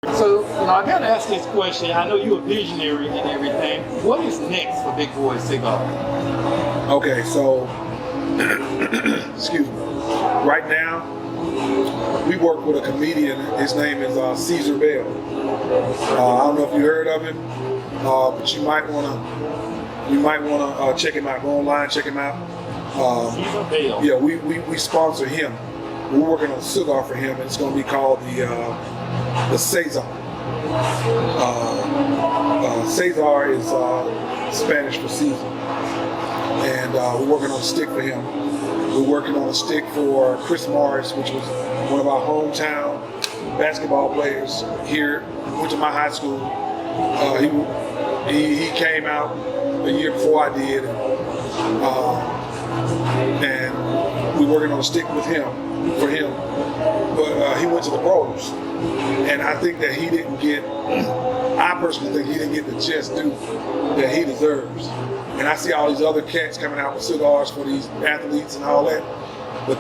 So, I got to ask this question. I know you're a visionary and everything. What is next for Big Boyz Cigar? Okay, so, excuse me. Right now, we work with a comedian. His name is Caesar Bell. I don't know if you heard of him, but you might wanna check him out. Go online, check him out. Caesar Bell. Yeah, we sponsor him. We're working on a cigar for him, and it's going to be called the Cesar. Cesar is Spanish for Caesar, and we're working on a stick for him. We're working on a stick for Chris Morris, which was one of our hometown basketball players here. Went to my high school. He came out a year before I did, and we're working on a stick with him for him. But he went to the pros, and I think that he didn't get. I personally think he didn't get the just due that he deserves. And I see all these other cats coming out with cigars for these athletes and all that. But,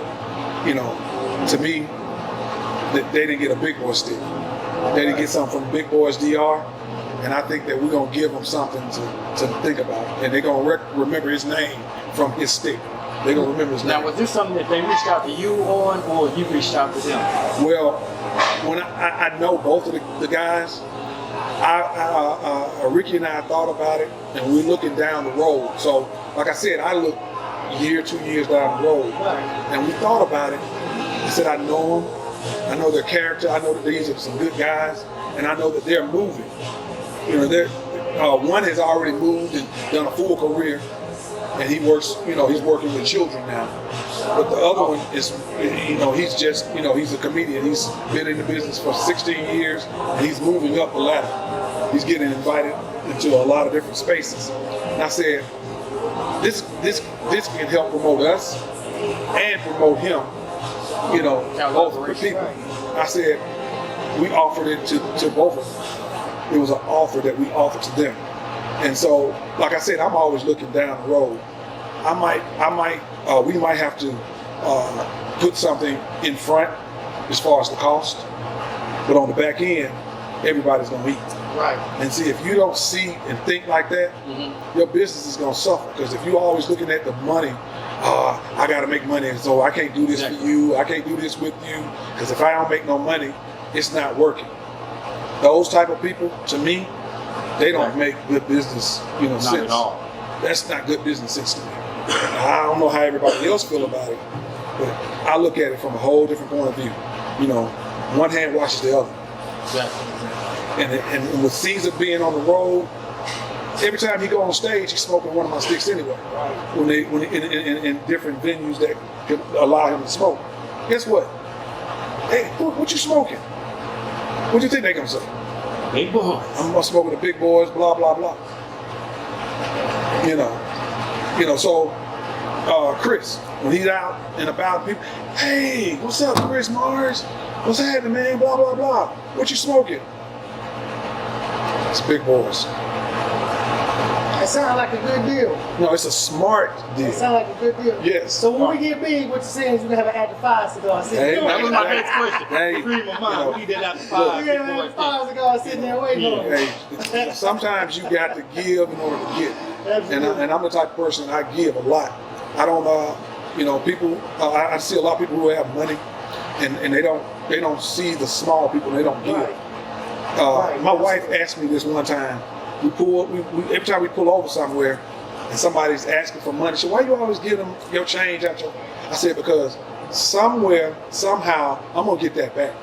to me, they didn't get a Big Boy stick. They didn't get something from Big Boys DR. And I think that we're going to give them something to think about. And they're going to remember his name from his stick. They're going to remember his name. Now, was this something that they reached out to you on, or you reached out to them? Well, when I know both of the guys, Ricky and I thought about it, and we're looking down the road. So, like I said, I look a year, 2 years down the road, and we thought about it. I said, I know them, I know their character, I know that these are some good guys, and I know that they're moving. One has already moved and done a full career, and he works. He's working with children now. But the other one is, he's just, he's a comedian. He's been in the business for 16 years, and he's moving up the ladder. He's getting invited into a lot of different spaces. And I said, this can help promote us and promote him, both the people. I said, we offered it to both of them. It was an offer that we offered to them. And so, like I said, I'm always looking down the road. We might have to put something in front as far as the cost, but on the back end, everybody's gonna eat. Right. And see, if you don't see and think like that, your business is gonna suffer. Because if you're always looking at the money, I gotta make money, so I can't do this for you, I can't do this with you, because if I don't make no money, it's not working. Those type of people, to me, they don't make good business, Not sense. at all. That's not good business sense to me. I don't know how everybody else feel about it, but I look at it from a whole different point of view. One hand washes the other. Exactly. And with Caesar being on the road, every time he go on stage, he's smoking one of my sticks anyway. When in different venues that can allow him to smoke. Guess what? Hey, what you smoking? What do you think they gonna say? Big Boys. I'm smoking the Big Boys, blah blah blah. So Chris, when he's out and about, people, hey, what's up, Chris Mars? What's happening, man? Blah blah blah. What you smoking? It's Big Boys. It sounds like a good deal. No, it's a smart deal. It sounds like a good deal. Yes. So when we get big, what you're saying is we're gonna have an after 5 cigar sitting Hey, there. That was my next question. Hey, Read my mind. We did after We're 5. gonna have an after 5 cigar sitting there waiting on us. Hey, sometimes you got to give in order to get. And I'm the type of person, I give a lot. I don't, people. I see a lot of people who have money, and they don't see the small people. And they don't give. Right. My wife asked me this one time. Every time we pull over somewhere, and somebody's asking for money, she said, "Why you always give them your change out your?" I said, "Because somewhere, somehow, I'm gonna get that back."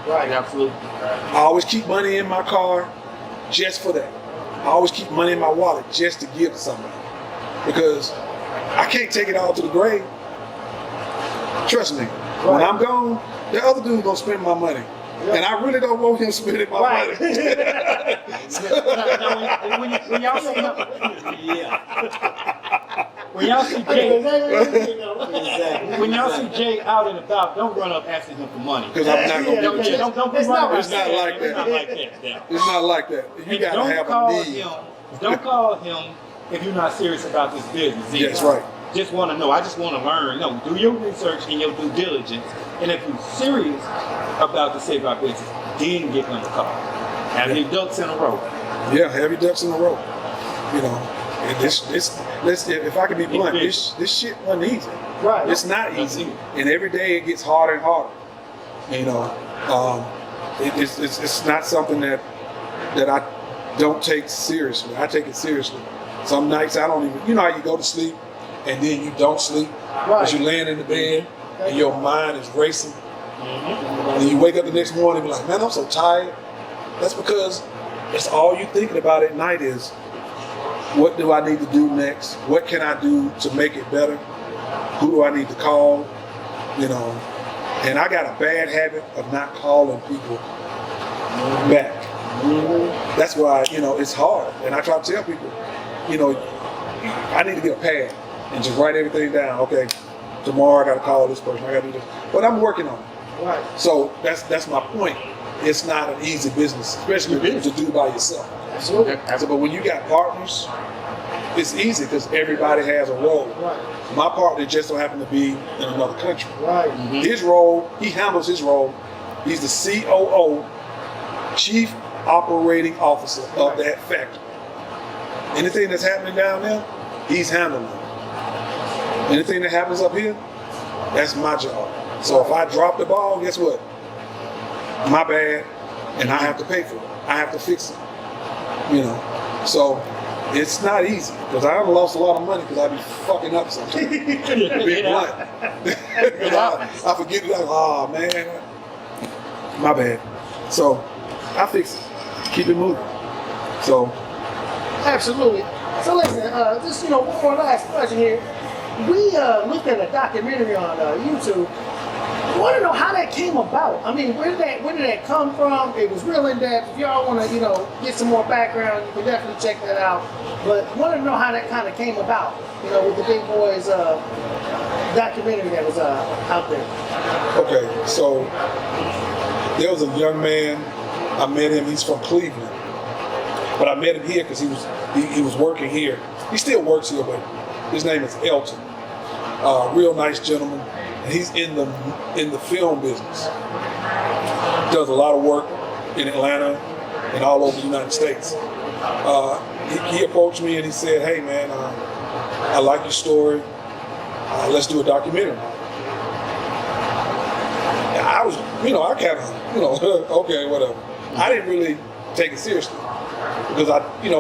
Right, absolutely. I always keep money in my car just for that. I always keep money in my wallet just to give to somebody. Because I can't take it all to the grave. Trust me, when I'm gone, the other dude's gonna spend my money. And I really don't want him spending my money. Now, when y'all see him, when y'all see Jay, when y'all see Jay out and about, don't run up asking him for money. Because I'm not gonna do it. Don't be It's not running. It's not like that. It's not like that. Yeah. It's not like that. You And gotta have a need. Don't call him if you're not serious about this business. That's right. Just want to know. I just want to learn. Do your research and your due diligence And if you're serious about the cigar business, then get him the call. Have your ducks in a row. Yeah, have your ducks in a row. You know, and if I can be blunt, this shit wasn't easy. Right. It's not easy, and every day it gets harder and harder. You know, it's not something that I don't take seriously. I take it seriously. Some nights I don't even, you know how you go to sleep and then you don't sleep because you're laying in the bed and your mind is racing. And you wake up the next morning and be like, man, I'm so tired. That's because it's all you thinking about at night is, what do I need to do next? What can I do to make it better? Who do I need to call? You know, and I got a bad habit of not calling people back. That's why, you know, it's hard. And I try to tell people, you know, I need to get a pad and just write everything down. Okay, tomorrow I got to call this person. I got to do this. But I'm working on it. Right. So that's my point. It's not an easy business, especially to do by yourself. Absolutely. But when you got partners, it's easy because everybody has a role. Right. My partner just so happened to be in another country. Right. His role, he handles his role. He's the COO, Chief Operating Officer of that factory. Anything that's happening down there, he's handling it. Anything that happens up here, that's my job. So if I drop the ball, guess what? My bad, and I have to pay for it. I have to fix it. You know, so it's not easy because I have lost a lot of money because I be fucking up sometimes. Be blunt. I forget it. Like, oh man, my bad. So I fix it. Keep it moving. So Absolutely. So listen, just one more last question here. We looked at a documentary on YouTube. I want to know how that came about. I mean, where did that come from? It was real in depth. If y'all want to, get some more background, you can definitely check that out. But I want to know how that kind of came about. With the Big Boyz documentary that was out there. Okay, so there was a young man. I met him. He's from Cleveland, but I met him here because he was working here. He still works here, but his name is Elton. Real nice gentleman. And he's in the film business. Does a lot of work in Atlanta and all over the United States. He approached me and he said, "Hey man, I like your story. Let's do a documentary." And I was, I kind of, okay, whatever. I didn't really take it seriously because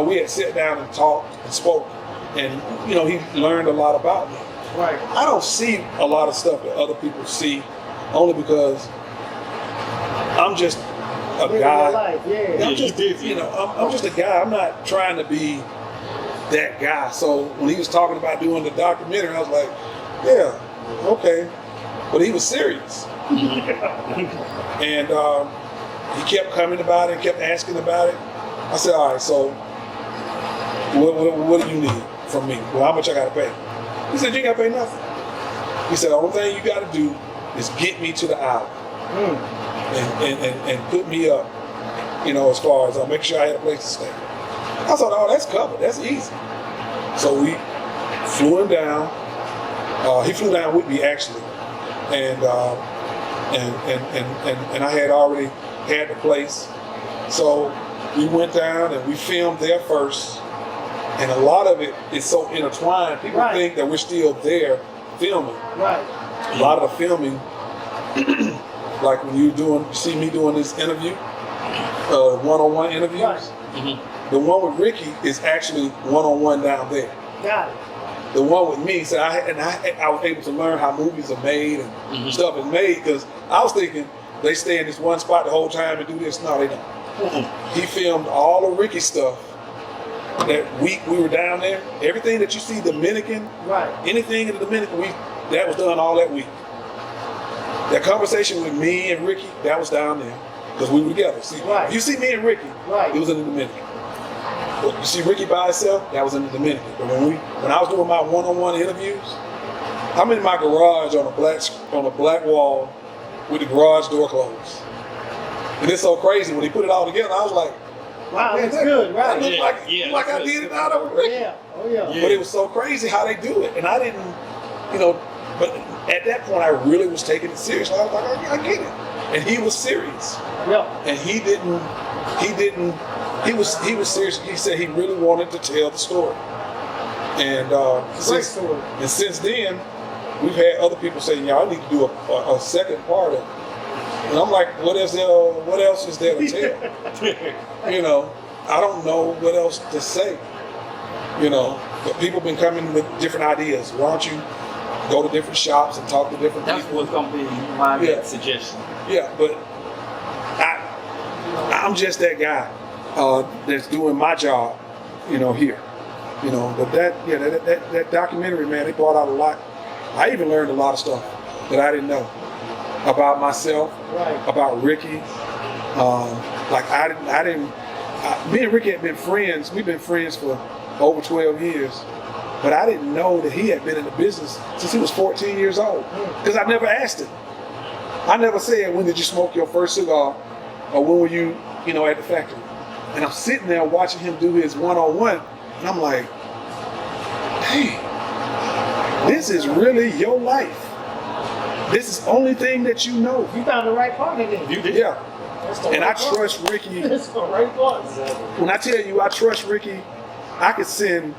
we had sat down and talked and spoke, and he learned a lot about me. Right. I don't see a lot of stuff that other people see, only because I'm just a guy. Life. Yeah. I'm just, I'm just a guy. I'm not trying to be that guy. So when he was talking about doing the documentary, I was like, yeah, okay. But he was serious. And he kept coming about it, kept asking about it. I said, all right, so what do you need from me? Well, how much I got to pay? He said, you ain't got to pay nothing. He said, the only thing you got to do is get me to the island and put me up, as far as make sure I had a place to stay. I thought, oh, that's covered. That's easy. So we flew him down. He flew down with me, actually. And I had already had the place. So we went down and we filmed there first. And a lot of it is so intertwined. People think that we're still there filming. Right. A lot of the filming, like when you see me doing this interview, one-on-one interviews. Right. The one with Ricky is actually one-on-one down there. Got it. The one with me, so I was able to learn how movies are made and stuff is made, because I was thinking they stay in this one spot the whole time and do this. No, they don't. He filmed all of Ricky's stuff. That week we were down there, everything that you see Dominican, anything in the Dominican week, that was done all that week. That conversation with me and Ricky, that was down there, because we were together. See, if you see me and Ricky, it was in the Dominican. But you see Ricky by himself, that was in the Dominican. But when I was doing my one-on-one interviews, I'm in my garage on a black wall with the garage door closed. And it's so crazy, when he put it all together, I was like, wow, that's good, right? That looked like I did it out of Ricky. Yeah, oh yeah. But it was so crazy how they do it. And I didn't, but at that point, I really was taking it seriously. I was like, I get it. And he was serious. Yeah. And he was serious. He said he really wanted to tell the story. And since then, we've had other people saying, "Y'all need to do a second part of it." And I'm like, what else is there to tell? You know, I don't know what else to say. You know, but people have been coming with different ideas. Why don't you go to different shops and talk to different That's people? what's gonna be my next suggestion. Yeah, but I'm just that guy that's doing my job, you know, here. You know, but that documentary, man, it brought out a lot. I even learned a lot of stuff that I didn't know about myself, about Ricky. Me and Ricky had been friends. We've been friends for over 12 years. But I didn't know that he had been in the business since he was 14 years old. Because I never asked him. I never said, when did you smoke your first cigar? Or when were you, at the factory? And I'm sitting there watching him do his one-on-one. And I'm like, dang, this is really your life. This is the only thing that you know. You found the right partner then. You did. Yeah. And I trust Ricky. That's the right partner. When I tell you I trust Ricky, I could send,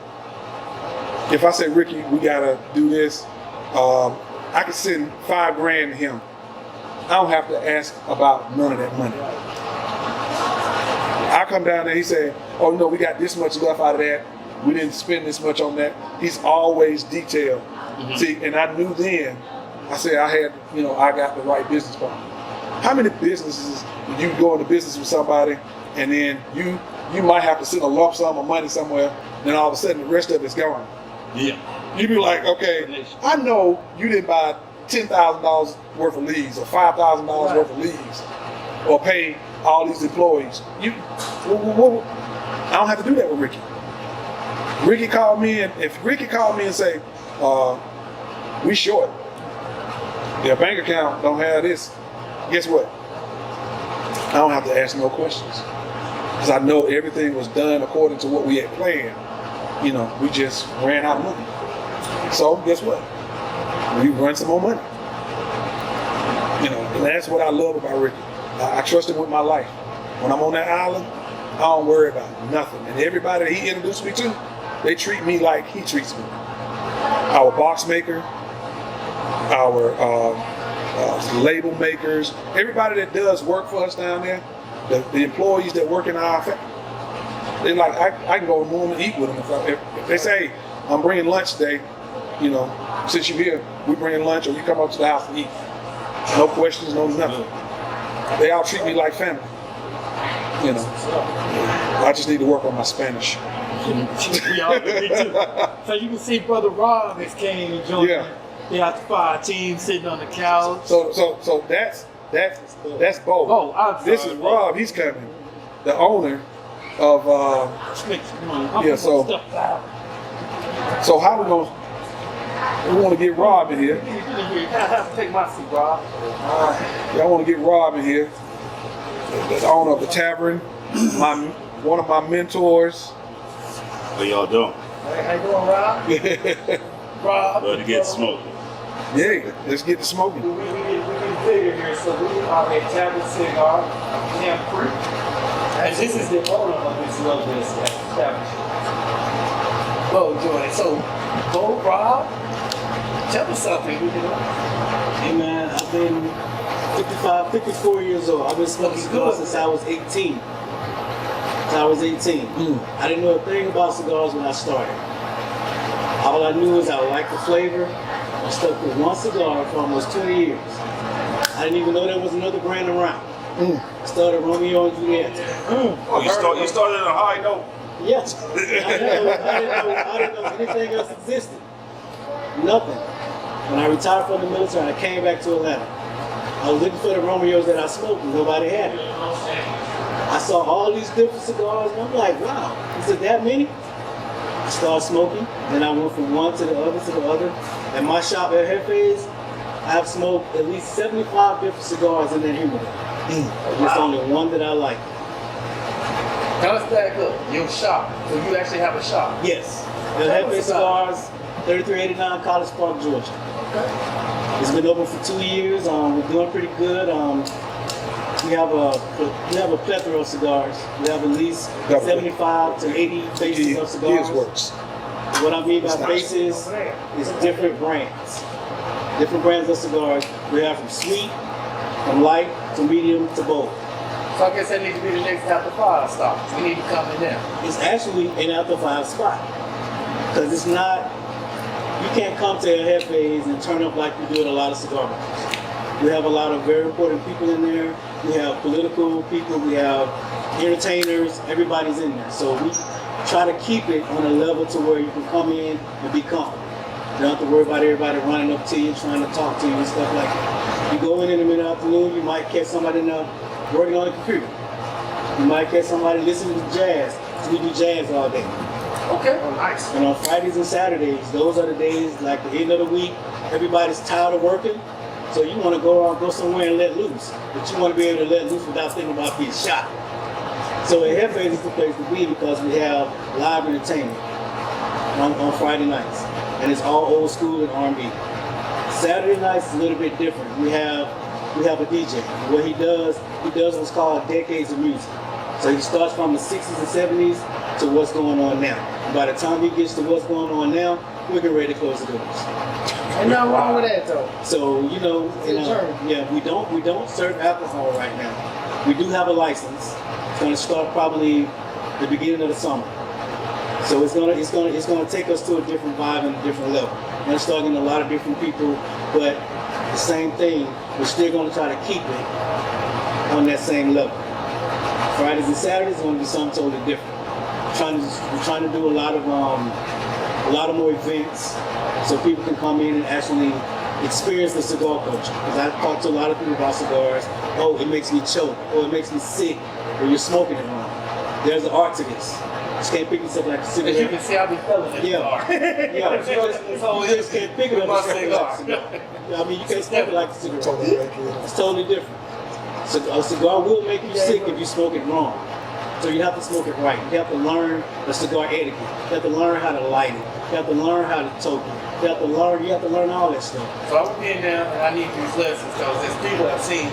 if I say, Ricky, we gotta do this, I could send $5,000 to him. I don't have to ask about none of that money. I come down there, he say, oh no, we got this much left out of that. We didn't spend this much on that. He's always detailed. Mm-hmm. See, and I knew then, I said I got the right business partner. How many businesses, you go into business with somebody and then you might have to send a lump sum of money somewhere, then all of a sudden the rest of it's gone. Yeah. You be like, okay, I know you didn't buy $10,000 worth of leaves or $5,000 worth of leaves or pay all these employees. I don't have to do that with Ricky. Ricky called me, and if Ricky called me and say, we short, their bank account don't have this, guess what? I don't have to ask no questions. Because I know everything was done according to what we had planned. We just ran out of money. So guess what? We run some more money. And that's what I love about Ricky. I trust him with my life. When I'm on that island, I don't worry about nothing. And everybody that he introduced me to, they treat me like he treats me. Our box maker, our label makers, everybody that does work for us down there, the employees that work in our factory, they're like, I can go home and eat with them. If they say, I'm bringing lunch today, since you're here, we bring lunch or you come up to the house and eat. No questions, no nothing. They all treat me like family. I just need to work on my Spanish. We all do, me too. So you can see Brother Rob has came and joined the After 5 team sitting on the couch. So that's Bo. Oh, I'm sorry. This is Rob. He's coming. The owner of So how we gonna? We want to get Rob in here. Take my seat, Rob. I want to get Rob in here. The owner of the tavern, one of my mentors. What y'all doing? How you doing, Rob? Rob. Love to get smoking. Yeah, let's get to smoking. We get bigger here, so we are at Tavern Cigar, Camp Creek. And this is the owner of this lovely establishment. Bo joined. So, Bo, Rob, tell us something. Hey man, I've been 54 years old. I've been smoking cigars since I was 18. I didn't know a thing about cigars when I started. All I knew is I liked the flavor. I stuck with one cigar for almost 20 years. I didn't even know there was another brand around. I started Romeo and Juliet. Oh, you started on a high note. Yes. I didn't know anything else existed. Nothing. When I retired from the military, I came back to Atlanta. I was looking for the Romeos that I smoked, and nobody had it. I saw all these different cigars, and I'm like, wow, is it that many? I started smoking, then I went from one to the other to the other. At my shop at Jefe's, I have smoked at least 75 different cigars in that humidor. There's only one that I like. Now let's back up. Your shop. So you actually have a shop? Yes. The Jefe Cigars, 3389 College Park, Georgia. Okay. It's been open for 2 years. We're doing pretty good. We have a plethora of cigars. We have at least 75 to 80 bases of cigars. His works. What I mean by It's nice. bases is different brands. Different brands of cigars. We have from sweet, from light, to medium, to bold. So I guess that needs to be the next after 5 stop. We need to come in there. It's actually an after 5 spot. Because it's not, you can't come to a Jefe's and turn up like we do at a lot of cigar bars. We have a lot of very important people in there. We have political people, we have entertainers, everybody's in there. So we try to keep it on a level to where you can come in and be comfortable. You don't have to worry about everybody running up to you, trying to talk to you and stuff like that. You go in the middle of the afternoon, you might catch somebody in there working on the computer. You might catch somebody listening to jazz. So we do jazz all day. Okay, well, nice. And on Fridays and Saturdays, those are the days, like the end of the week, everybody's tired of working. So you want to go somewhere and let loose. But you want to be able to let loose without thinking about being shot. So at Jefe is the place to be because we have live entertainment on Friday nights. And it's all old school and R&B. Saturday nights is a little bit different. We have a DJ. What he does what's called decades of music. So he starts from the 60s and 70s to what's going on now. And by the time he gets to what's going on now, we're getting ready to close the doors. Ain't nothing wrong with that though. So yeah, we don't serve alcohol right now. We do have a license. It's going to start probably the beginning of the summer. So it's gonna take us to a different vibe and a different level. We're gonna start getting a lot of different people, but the same thing. We're still gonna try to keep it on that same level. Fridays and Saturdays is gonna be something totally different. We're trying to do a lot of more events so people can come in and actually experience the cigar culture. Because I talk to a lot of people about cigars. Oh, it makes me choke. Oh, it makes me sick. Or you're smoking it wrong. There's an art to this. You just can't pick this up like a cigarette. As you can see, I be feeling it. Yeah. You just can't pick it up My like a cigar. cigar. I mean, you can't smoke it like a cigarette. It's totally different. So a cigar will make you sick if you smoke it wrong. So you have to smoke it right. You have to learn the cigar etiquette. You have to learn how to light it. You have to learn how to toke it. You have to learn all that stuff. So I'm getting down and I need these lessons because there's people I've seen,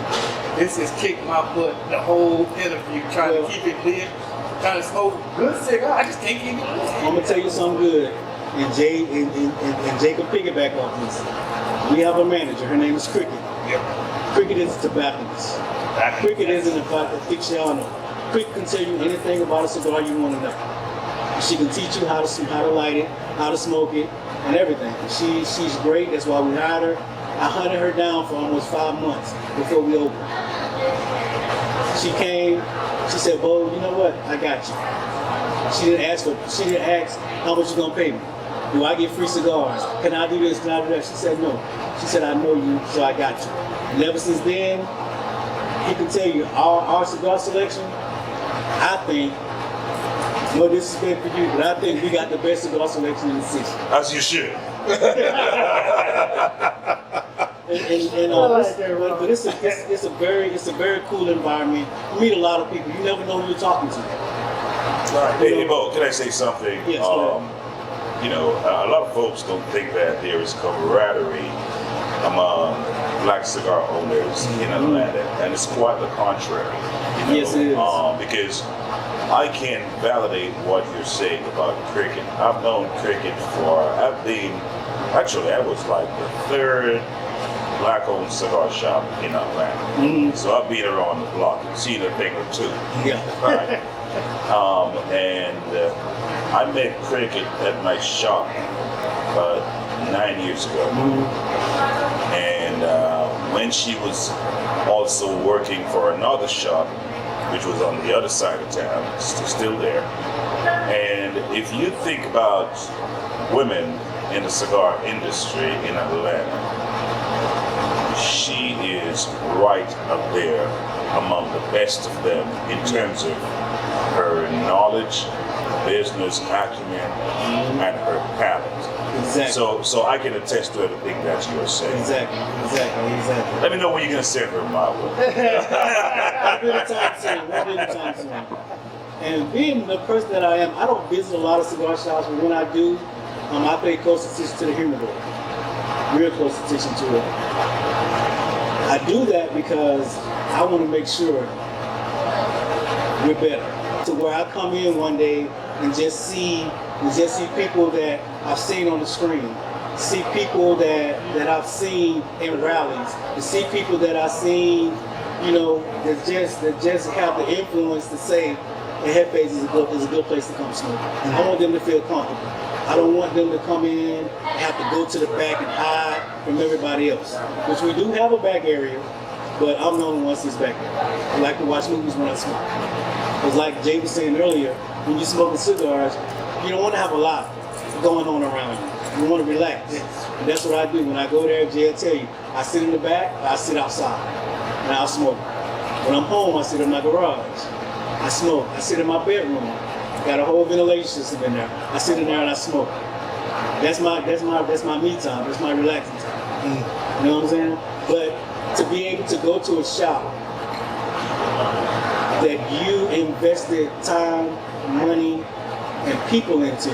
this has kicked my butt the whole interview trying to keep it lit, trying to smoke good cigar. I just can't keep it lit. I'm gonna tell you something good, and Jay and Jacob piggyback off this. We have a manager. Her name is Cricket. Yep. Cricket is a tobacconist. Cricket isn't about the aficionado. Cricket can tell you anything about a cigar you want to know. She can teach you how to light it, how to smoke it, and everything. She's great. That's why we hired her. I hunted her down for almost 5 months before we opened. She came. She said, "Bo, you know what? I got you." She didn't ask how much you gonna pay me. Do I get free cigars? Can I do this? Can I do that? She said no. She said, "I know you, so I got you." And ever since then, he can tell you our cigar selection. I think, no disrespect for you, but I think we got the best cigar selection in the city. As you should. But it's a very cool environment. You meet a lot of people. You never know who you're talking to. Right. Hey, Bo, can I say something? Yes, you know, a lot of folks don't think that there is camaraderie among black cigar owners in Atlanta, and it's quite the contrary. You know? Yes, it is. Because I can validate what you're saying about Cricket. I've known Cricket I was like the third black-owned cigar shop in Atlanta. So I've been around the block and seen a thing or two. Yeah. Right. I met Cricket at my shop 9 years ago. And when she was also working for another shop, which was on the other side of town, still there. And if you think about women in the cigar industry in Atlanta, she is right up there among the best of them in terms of her knowledge, business acumen, and her talent. Exactly. So I can attest to everything that you are saying. Exactly. Let me know when you're gonna send her my way. We'll be anytime soon. And being the person that I am, I don't visit a lot of cigar shops, but when I do, I pay close attention to the humidor. Real close attention to it. I do that because I want to make sure we're better. To where I come in one day and just see people that I've seen on the screen, see people that I've seen in rallies, to see people that I've seen, that just have the influence to say the Jefe is a good place to come smoke. And I want them to feel comfortable. I don't want them to come in and have to go to the back and hide from everybody else, which we do have a back area, but I'm the only one that's back there. I like to watch movies when I smoke. It's like Jay was saying earlier, when you're smoking cigars, you don't want to have a lot going on around you. You want to relax. And that's what I do. When I go there, Jay will tell you, I sit in the back, I sit outside, and I'll smoke. When I'm home, I sit in my garage. I smoke. I sit in my bedroom. Got a whole ventilation system in there. I sit in there and I smoke. That's my me time. That's my relaxing time. You know what I'm saying? But to be able to go to a shop that you invested time, money, and people into,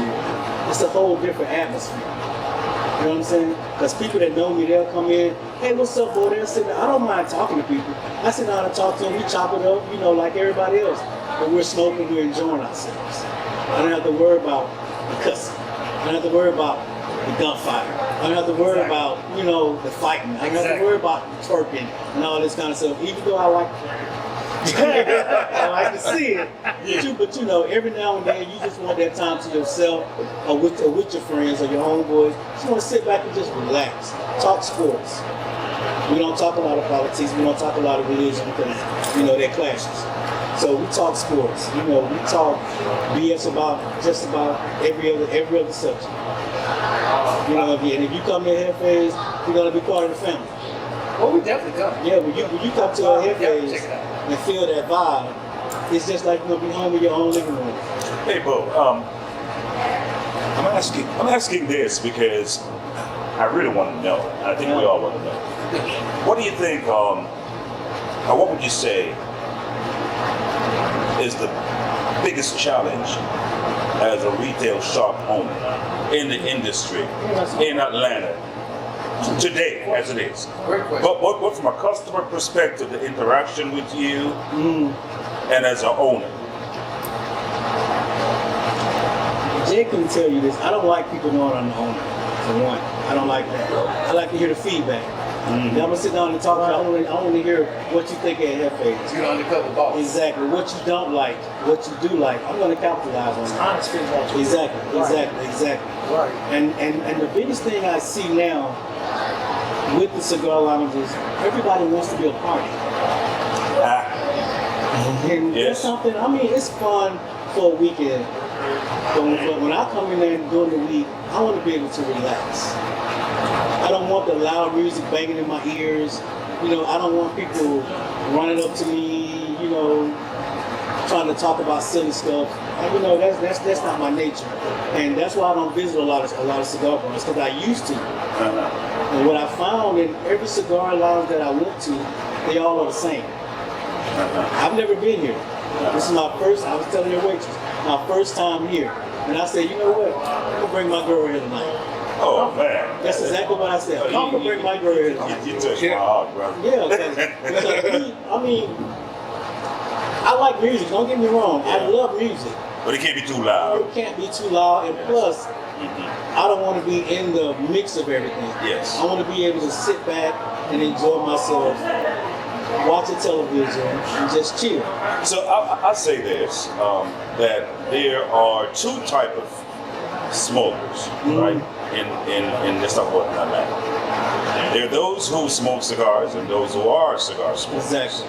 it's a whole different atmosphere. You know what I'm saying? Because people that know me, they'll come in, hey, what's up, boy? They'll sit down. I don't mind talking to people. I sit down and talk to them. We chop it up, like everybody else. But we're smoking, we're enjoying ourselves. I don't have to worry about the cussing. I don't have to worry about the gunfire. I don't have to worry about, the fighting. I don't have to worry about twerking and all this kind of stuff. Even though I like I can see it. But every now and then you just want that time to yourself or with your friends or your homeboys. You just want to sit back and just relax. Talk sports. We don't talk a lot of politics. We don't talk a lot of religion because, that clashes. So we talk sports. We talk BS about just about every other subject. And if you come to Jefe's, you're gonna be part of the family. Well, we definitely come. Yeah, when you come to a Jefe's and feel that vibe, it's just like you're gonna be home in your own living room. Hey, Bo, I'm asking this because I really want to know. I think we all want to know. What do you think? Or what would you say is the biggest challenge as a retail shop owner in the industry in Atlanta today, as it is? Great question. But from a customer perspective, the interaction with you and as an owner? Jay can tell you this. I don't like people knowing I'm the owner, for one. I don't like that. I like to hear the feedback. I'm gonna sit down and talk to you. I want to hear what you think at Jefe's. You're undercover boss. Exactly. What you don't like, what you do like. I'm gonna capitalize on that. Honest feedback. Exactly. Right. And the biggest thing I see now with the cigar lounges, everybody wants to be a party. And that's something. It's fun for a weekend. But when I come in there during the week, I want to be able to relax. I don't want the loud music banging in my ears. I don't want people running up to me, trying to talk about silly stuff. That's not my nature. And that's why I don't visit a lot of cigar bars, because I used to. And what I found in every cigar lounge that I went to, they all are the same. I've never been here. This is my first, I was telling your waitress, my first time here. And I said, you know what? I'm gonna bring my girl here tonight. Oh man. That's exactly what I said. I'm gonna bring my girl here tonight. You touched my heart, brother. Yeah, because I like music, don't get me wrong. I love music. But it can't be too loud. It can't be too loud, and plus, I don't want to be in the mix of everything. Yes. I want to be able to sit back and enjoy myself, watch the television, and just chill. So I say this, that there are two type of smokers, right? In this stuff in Atlanta. There are those who smoke cigars and those who are cigar smokers. Exactly.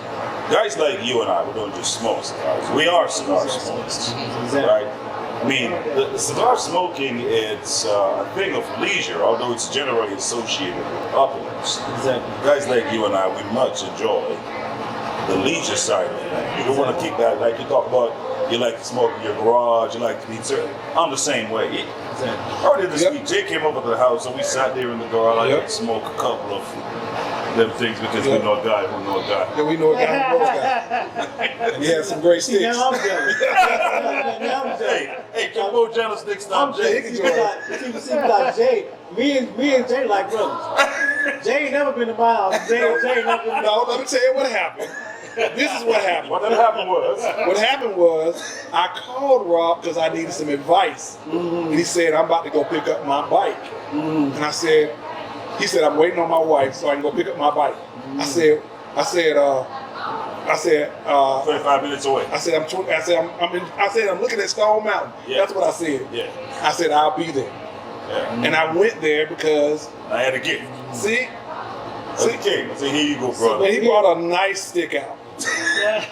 Guys like you and I, we don't just smoke cigars. We are cigar smokers, right? I mean, the cigar smoking, it's a thing of leisure, although it's generally associated with opulence. Exactly. Guys like you and I, we much enjoy the leisure side of it. You don't want to keep that, like you talk about, you like to smoke in your garage, you like to eat certain. I'm the same way. Exactly. Earlier this week, Jay came over to the house and we sat there in the garage and smoked a couple of them things because we know a guy who knows a guy. Yeah, we know a guy who knows a guy. And he has some great sticks. Now I'm jealous. Now I'm jealous. Hey, come on, jealous next time, Jay. See, like Jay, me and Jay like brothers. Jay ain't never been to my house. Jay ain't never been. No, let me tell you what happened. This is what happened. What happened was, What happened was, I called Rob because I needed some advice. And he said, I'm about to go pick up my bike. And he said, I'm waiting on my wife so I can go pick up my bike. I said, 25 minutes away. I'm looking at Stone Mountain. Yeah. That's what I said. Yeah. I said, I'll be there. Yeah. And I went there because, I had a gift. see, Okay, I said, here you go, brother. and he brought a nice stick out.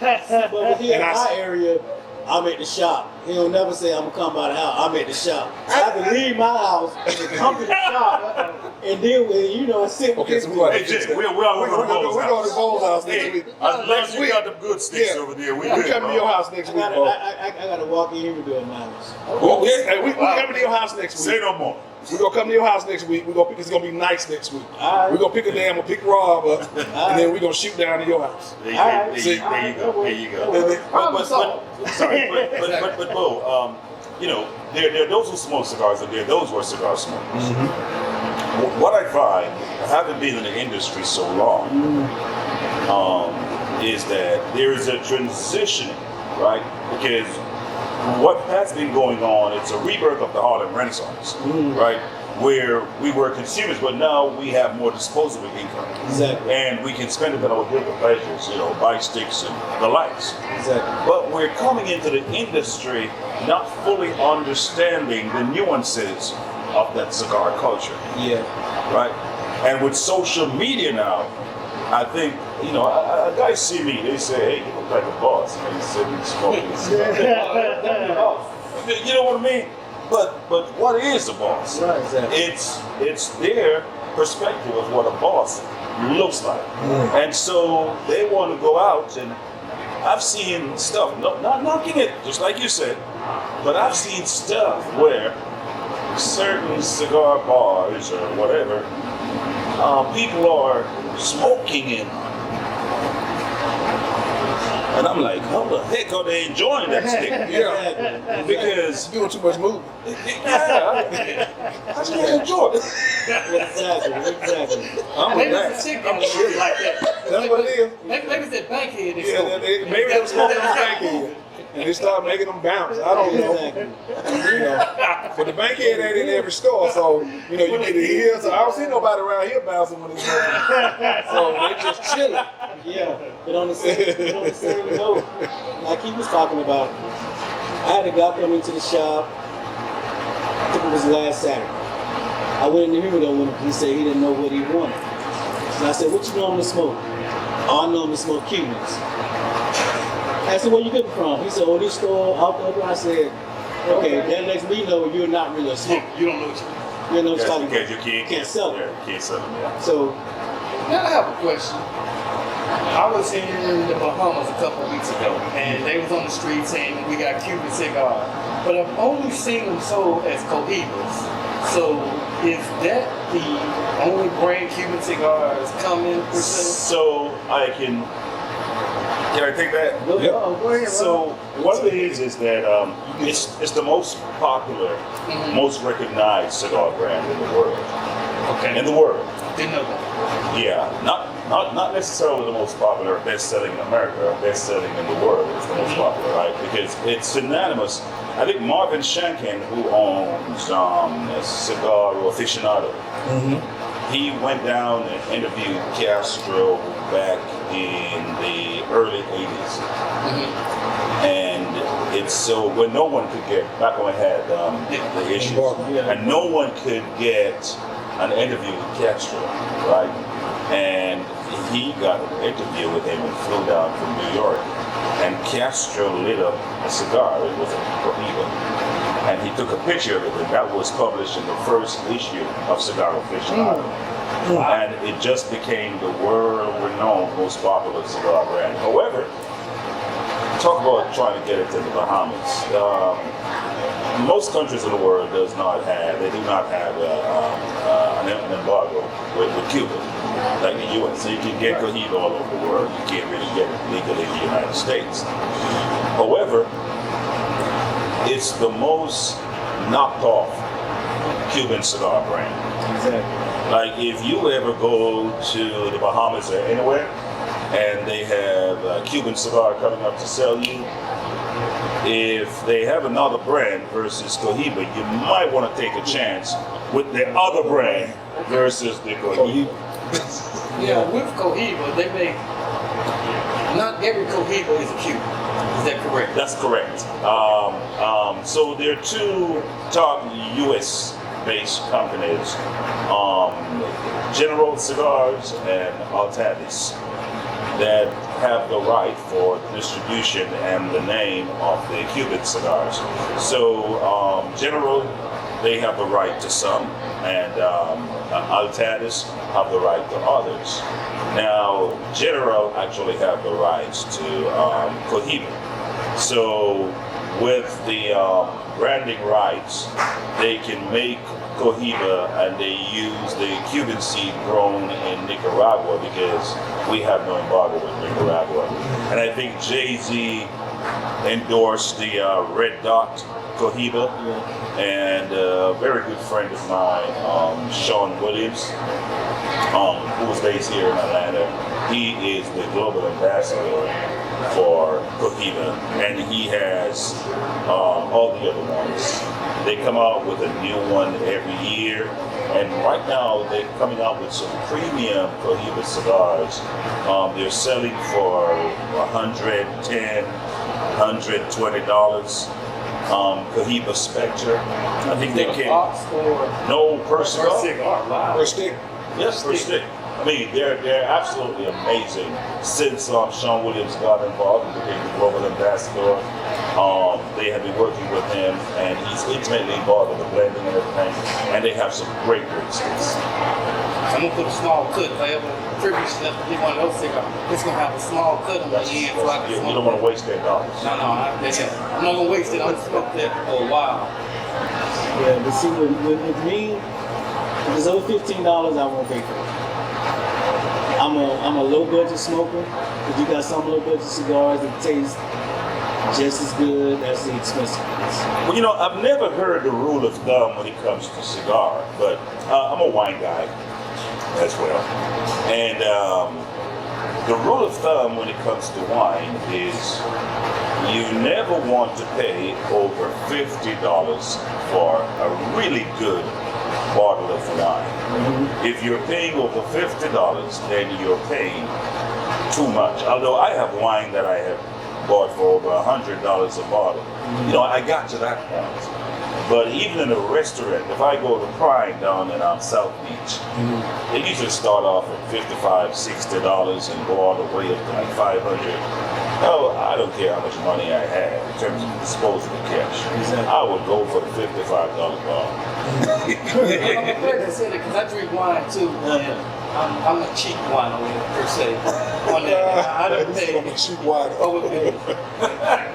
But here in And my area, I'm at the shop. He don't never say I'm gonna come by the house. I'm at the shop. I have to leave my house and come to the shop and deal with sit with Okay, so this. we Hey, Jay, we're We're going to Boyz house next Hey, week. as long as you got the good sticks Yeah. over there, we We good, coming to your house next I week, gotta, bro. I gotta walk in here and do a mileage. Okay, hey, we coming to your house next Say week. no more. We're gonna come to your house next week. It's gonna be nice next week. All right. We're gonna pick a day. I'm gonna pick Rob up, and then we're gonna shoot down to your house. There All right. you See. go. There you go. There you go. Problem solved. But Bo, there are those who smoke cigars and there are those who are cigar smokers. What I find, having been in the industry so long, is that there is a transition, right? Because what has been going on, it's a rebirth of the Harlem Renaissance, right? Where we were consumers, but now we have more disposable income. Exactly. And we can spend it on our different pleasures, buy sticks and the likes. Exactly. But we're coming into the industry not fully understanding the nuances of that cigar culture, Yeah. right? And with social media now, I think, guys see me, they say, hey, you look like a boss. And he's sitting smoking a cigar. You know what I mean? But what is a boss? Right, exactly. It's their perspective of what a boss looks like. And so they want to go out, and I've seen stuff, not knocking it, just like you said, but I've seen stuff where certain cigar bars or whatever, people are smoking in. And I'm like, how the heck are they enjoying that stick? Yeah, Because, doing too much movement. I can't enjoy it. Exactly. I'm Maybe relaxed. it's a chick that shit like that. That's what it is. Maybe it's that bankhead. that's Yeah, smoking. maybe they was smoking on bankhead, and they start making them bounce. I don't know. Exactly. But the bankhead ain't in every store, so you get it here. So I don't see nobody around here bouncing when it's smoking. So they just chilling. Yeah, but on the same note, like he was talking about, I had a guy come into the shop. I think it was last Saturday. I went in the humidor with him. He said he didn't know what he wanted. And I said, "What you normally smoke?" "Oh, I normally smoke Cubans." I said, "Where you getting from?" He said, "Oh, this store out there." I said, "Okay, that lets me know you're not really a smoker. You don't know what you You know what That's I'm talking because about. you can't sell it." Yeah, you can't sell them, yeah. So Now I have a question. I was in the Bahamas a couple of weeks ago, and they was on the street saying we got Cuban cigars, but I've only seen them sold as Cohibas. So is that the only brand Cuban cigars come in per se? So can I take that? go ahead, Rob. So one of the things is that it's the most popular, most recognized cigar brand in the world. Okay. In the world. Didn't know that. Yeah, not necessarily the most popular or best-selling in America or best-selling in the world. It's the most popular, right? Because it's synonymous. I think Marvin Shankin, who owns Cigar Aficionado, he went down and interviewed Castro back in the early 80s. And it's so when no one could get, back when we had the issues, and no one could get an interview with Castro, right? And he got an interview with him and flew down from New York. And Castro lit up a cigar. It was a Cohiba. And he took a picture of it, and that was published in the first issue of Cigar Aficionado. And it just became the world-renowned, most popular cigar brand. However, talk about trying to get it to the Bahamas. Most countries in the world do not have an embargo with Cuba, like the U.S. So you can get Cohiba all over the world. You can't really get it legally in the United States. However, it's the most knocked off Cuban cigar brand. Exactly. Like if you ever go to the Bahamas or anywhere, and they have a Cuban cigar coming up to sell you, if they have another brand versus Cohiba, you might want to take a chance with the other brand versus the Cohiba. Yeah, with Cohiba, they make, not every Cohiba is a Cuban. Is that correct? That's correct. So there are two top U.S.-based companies, General Cigars and Altadis, that have the right for distribution and the name of the Cuban cigars. So General, they have the right to some, and Altadis have the right to others. Now, General actually have the rights to Cohiba. So with the branding rights, they can make Cohiba, and they use the Cuban seed grown in Nicaragua because we have no embargo with Nicaragua. And I think Jay-Z endorsed the Red Dot Cohiba, and a very good friend of mine, Sean Williams, who was based here in Atlanta, he is the global ambassador for Cohiba, and he has all the other ones. They come out with a new one every year, and right now they're coming out with some premium Cohiba cigars. They're selling for $110, $120. Cohiba Spectre. I think they can. Box or No, per per cigar. cigar? Wow. Per stick. Yes, per stick. I mean, they're absolutely amazing. Since Sean Williams got involved and became the global ambassador, they have been working with him, and he's intimately involved in the blending and everything. And they have some great sticks. I'm gonna put a small cut. If I ever privilege enough to get one of those cigars, it's gonna have a small cut on the end so I can You smoke. don't want to waste $10. No, I'm not gonna waste it. I'm gonna smoke that for a while. Yeah, but see, with me, if it's over $15, I won't pay for it. I'm a low budget smoker, but you got some low budget cigars that taste just as good as the expensive ones. Well, you know, I've never heard the rule of thumb when it comes to cigar, but I'm a wine guy as well. And the rule of thumb when it comes to wine is you never want to pay over $50 for a really good bottle of wine. If you're paying over $50, then you're paying too much. Although I have wine that I have bought for over $100 a bottle. You know, I got to that point. But even in a restaurant, if I go to Prime down in South Beach, they usually start off at $55, $60 and go all the way up to like $500. Oh, I don't care how much money I have in terms of disposable cash. I would go for the $55 bottle. I'm glad you said it because I drink wine too. And I'm a cheap wine per se. On that, I don't pay. I'm a cheap wine. Overpaid.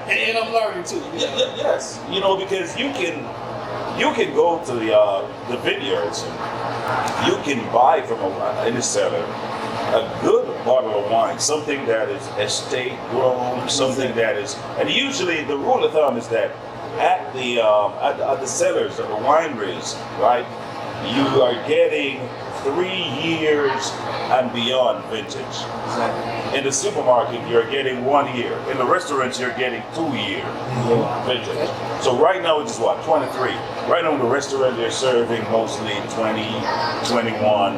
And I'm learning too. Yes, you know, because you can go to the vineyards and you can buy from in the cellar a good bottle of wine, something that is estate grown, something that is, and usually the rule of thumb is that at the cellars of the wineries, right, you are getting 3 years and beyond vintage. In the supermarket, you're getting 1 year. In the restaurants, you're getting 2 year vintage. So right now, it's what, 23. Right now in the restaurant, they're serving mostly 20, 21.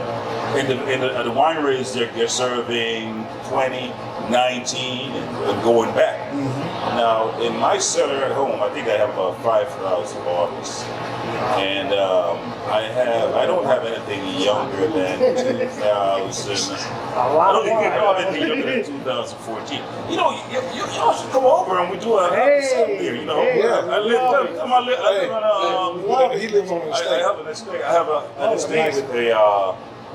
In the wineries, they're serving 20, 19, and going back. Now, in my cellar at home, I think I have about 5,000 bottles. And I don't have anything younger than 2000. I don't even have anything younger than 2014. You know, y'all should come over and we do a episode here. You know, I live on He lives on the estate. I have an estate. I have an estate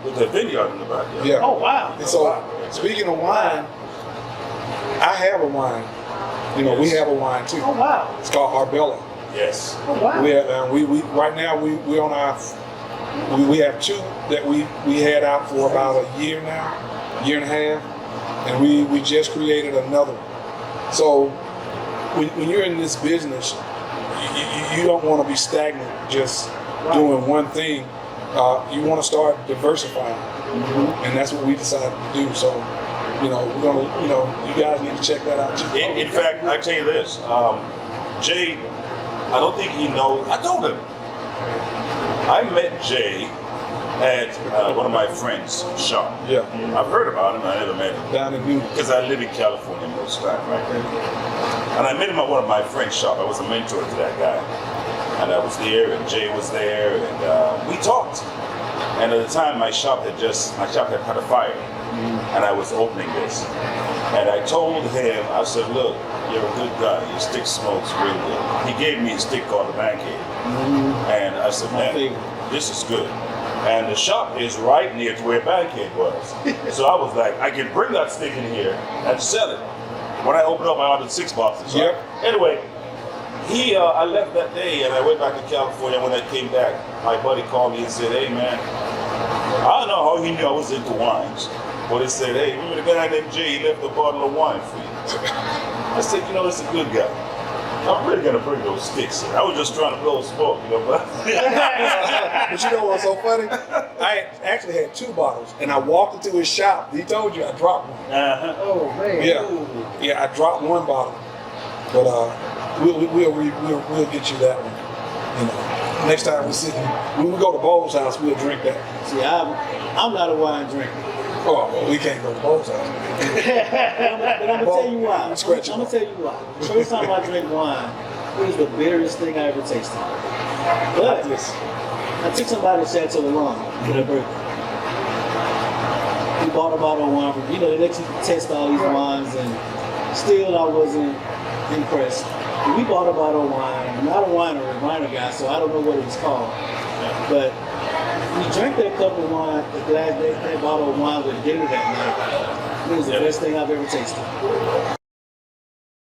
with a vineyard in the backyard. Yeah. Oh, wow. And so, speaking of wine, I have a wine. You know, we have a wine too. Oh, wow. It's called Arbella. Yes. Oh, wow. We right now we on our we have two that we had out for about a year now, year and a half, and we just created another one. So when you're in this business, you don't want to be stagnant just doing one thing. you want to start diversifying, and that's what we decided to do. So, we're gonna, you guys need to check that out. In fact, I tell you this, Jay, I don't think he knows. I told him. I met Jay at one of my friends' shop. Yeah. I've heard about him. I never met him Down in New York. because I live in California most of the time, right? And I met him at one of my friends' shop. I was a mentor to that guy, and I was there, and Jay was there, and we talked. And at the time, my shop had had a fire, and I was opening this. And I told him, I said, look, you're a good guy. Your stick smokes real good. He gave me a stick called the Bankhead. And I said, man, this is good. And the shop is right near to where Bankhead was. So I was like, I can bring that stick in here and sell it. When I opened up, I ordered 6 boxes. Right? Yep. Anyway, I left that day and I went back to California. When I came back, my buddy called me and said, hey man, I don't know how he knew I was into wines. But he said, hey, remember the guy named Jay, he left a bottle of wine for you. I said, it's a good guy. I'm really gonna bring those sticks in. I was just trying to blow smoke, but But you know what's so funny? I actually had 2 bottles, and I walked into his shop. He told you I dropped one. Oh man. Yeah, I dropped 1 bottle, but we'll get you that one. Next time when we go to Bo's house, we'll drink that. See, I'm not a wine drinker. Oh, well, we can't go to Bo's house. But I'm gonna tell you why. I'm Scratch it. gonna tell you why. The first time I drank wine, it was the bitterest thing I ever tasted. But I took somebody to Chateau Long for their birthday. We bought a bottle of wine from, they let you test all these wines, and still I wasn't impressed. But we bought a bottle of wine. I'm not a winer guy, so I don't know what it was called. But we drank that cup of wine, that bottle of wine with dinner that night. It was the best thing I've ever tasted.